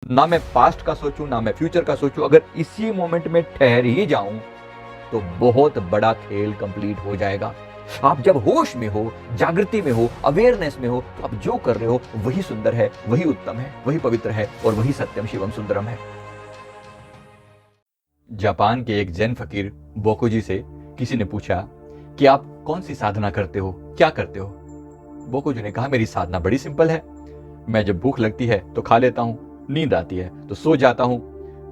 ना मैं पास्ट का सोचूं ना मैं फ्यूचर का सोचूं, अगर इसी मोमेंट में ठहर ही जाऊं तो बहुत बड़ा खेल कंप्लीट हो जाएगा। आप जब होश में हो, जागृति में हो, अवेयरनेस में हो, तो आप जो कर रहे हो वही सुंदर है, वही उत्तम है, वही पवित्र है और वही सत्यम शिवम सुंदरम है। जापान के एक जैन फकीर बोकुजी से किसी ने पूछा कि आप कौन सी साधना करते हो, क्या करते हो? बोकुजी ने कहा, मेरी साधना बड़ी सिंपल है। मैं जब भूख लगती है तो खा लेता हूँ, नींद आती है तो सो जाता हूँ,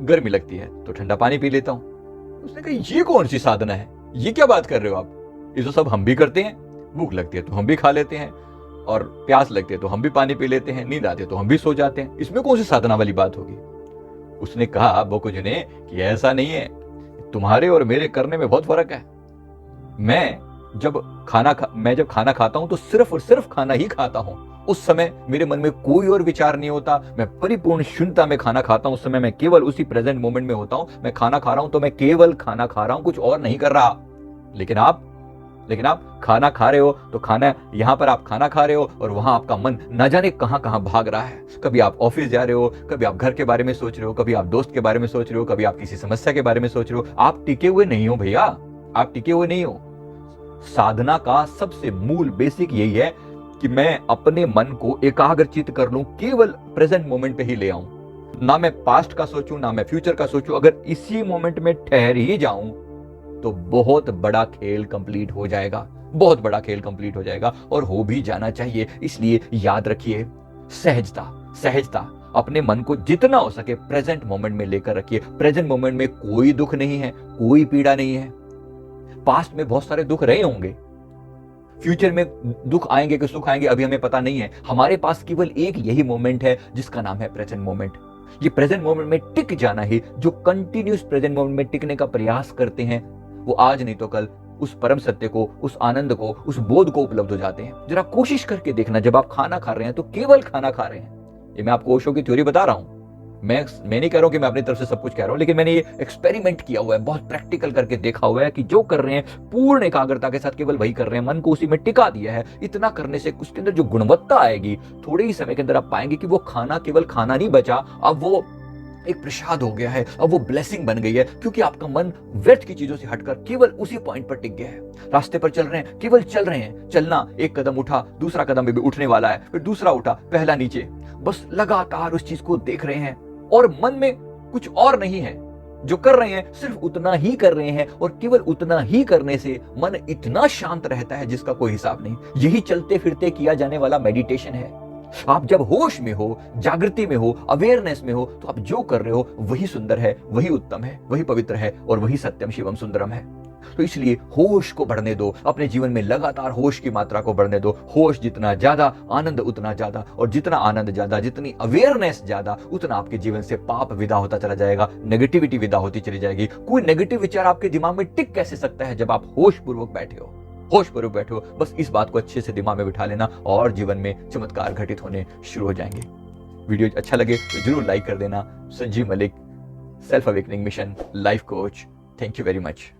गर्मी लगती है तो ठंडा पानी पी लेता हूँ। उसने कहा, ये कौन सी साधना है, ये क्या बात कर रहे हो आप? ये तो सब हम भी करते हैं। भूख लगती है तो हम भी खा लेते हैं, और प्यास लगती है तो हम भी पानी पी लेते हैं, नींद आती है तो हम भी सो जाते हैं, इसमें कौन सी साधना वाली बात होगी? उसने कहा बोकुजी ने कि ऐसा नहीं है, तुम्हारे और मेरे करने में बहुत फर्क है। मैं जब खाना खाता हूं तो सिर्फ और सिर्फ खाना ही खाता हूं। उस समय मेरे मन में कोई और विचार नहीं होता, मैं परिपूर्ण शून्यता में खाना खाता हूं। उस समय मैं केवल उसी प्रेजेंट मोमेंट में होता हूं। मैं खाना खा रहा हूं तो मैं केवल खाना खा रहा हूं, कुछ और नहीं कर रहा। लेकिन आप खाना खा रहे हो तो खाना, यहां पर आप खाना खा रहे हो और वहां आपका मन न जाने कहां कहां भाग रहा है। कभी आप ऑफिस जा रहे हो, कभी आप घर के बारे में सोच रहे हो, कभी आप दोस्त के बारे में सोच रहे हो, कभी आप किसी समस्या के बारे में सोच रहे हो। आप टिके हुए नहीं हो भैया, आप टिके हुए नहीं हो। साधना का सबसे मूल बेसिक यही है कि मैं अपने मन को एकाग्रचित कर लूं, केवल प्रेजेंट मोमेंट पे ही ले आऊं। ना मैं पास्ट का सोचूं ना मैं फ्यूचर का सोचूं, अगर इसी मोमेंट में ठहर ही जाऊं तो बहुत बड़ा खेल कंप्लीट हो जाएगा, बहुत बड़ा खेल कंप्लीट हो जाएगा, और हो भी जाना चाहिए। इसलिए याद रखिए, सहजता सहजता, अपने मन को जितना हो सके प्रेजेंट मोमेंट में लेकर रखिए। प्रेजेंट मोमेंट में कोई दुख नहीं है, कोई पीड़ा नहीं है। पास्ट में बहुत सारे दुख रहे होंगे, फ्यूचर में दुख आएंगे कि सुख आएंगे अभी हमें पता नहीं है। हमारे पास केवल एक यही मोमेंट है जिसका नाम है प्रेजेंट मोमेंट। ये प्रेजेंट मोमेंट में टिक जाना ही, जो कंटिन्यूस प्रेजेंट मोमेंट में टिकने का प्रयास करते हैं, वो आज नहीं तो कल उस परम सत्य को, उस आनंद को, उस बोध को उपलब्ध हो जाते हैं। जरा कोशिश करके देखना, जब आप खाना खा रहे हैं तो केवल खाना खा रहे हैं। ये मैं आपको ओशो की थ्योरी बता रहा हूं। मैं नहीं कह रहा हूं कि मैं अपनी तरफ से सब कुछ कह रहा हूं, लेकिन मैंने ये एक्सपेरिमेंट किया हुआ है, बहुत प्रैक्टिकल करके देखा हुआ है कि जो कर रहे हैं पूर्ण एकाग्रता के साथ केवल वही कर रहे हैं, मन को उसी में टिका दिया है। इतना करने से उसके अंदर जो गुणवत्ता आएगी, थोड़े ही समय के अंदर आप पाएंगे कि वो खाना केवल खाना नहीं बचा, अब वो एक प्रसाद हो गया है, अब वो ब्लेसिंग बन गई है, क्योंकि आपका मन व्यर्थ की चीजों से हटकर केवल उसी पॉइंट पर टिक गया है। रास्ते पर चल रहे हैं, केवल चल रहे हैं। चलना, एक कदम उठा, दूसरा कदम भी उठने वाला है, फिर दूसरा उठा, पहला नीचे, बस लगातार उस चीज को देख रहे हैं, और मन में कुछ और नहीं है। जो कर रहे हैं सिर्फ उतना ही कर रहे हैं, और केवल उतना ही करने से मन इतना शांत रहता है जिसका कोई हिसाब नहीं। यही चलते फिरते किया जाने वाला मेडिटेशन है। आप जब होश में हो, जागृति में हो, अवेयरनेस में हो, तो आप जो कर रहे हो वही सुंदर है, वही उत्तम है, वही पवित्र है और वही सत्यम शिवम सुंदरम है। तो इसलिए होश को बढ़ने दो, अपने जीवन में लगातार होश की मात्रा को बढ़ने दो। होश जितना ज्यादा, आनंद उतना ज्यादा, और जितना आनंद ज्यादा, जितनी अवेयरनेस ज्यादा, उतना आपके जीवन से पाप विदा होता चला जाएगा, नेगेटिविटी विदा होती चली जाएगी। कोई नेगेटिव विचार आपके दिमाग में टिक कैसे सकता है जब आप होश पूर्वक बैठे हो? होशपूर्वक बैठो। बस इस बात को अच्छे से दिमाग में बिठा लेना, और जीवन में चमत्कार घटित होने शुरू हो जाएंगे। वीडियो अच्छा लगे तो जरूर लाइक कर देना। Sanjeev Malik, self awakening mission life coach. Thank you very much.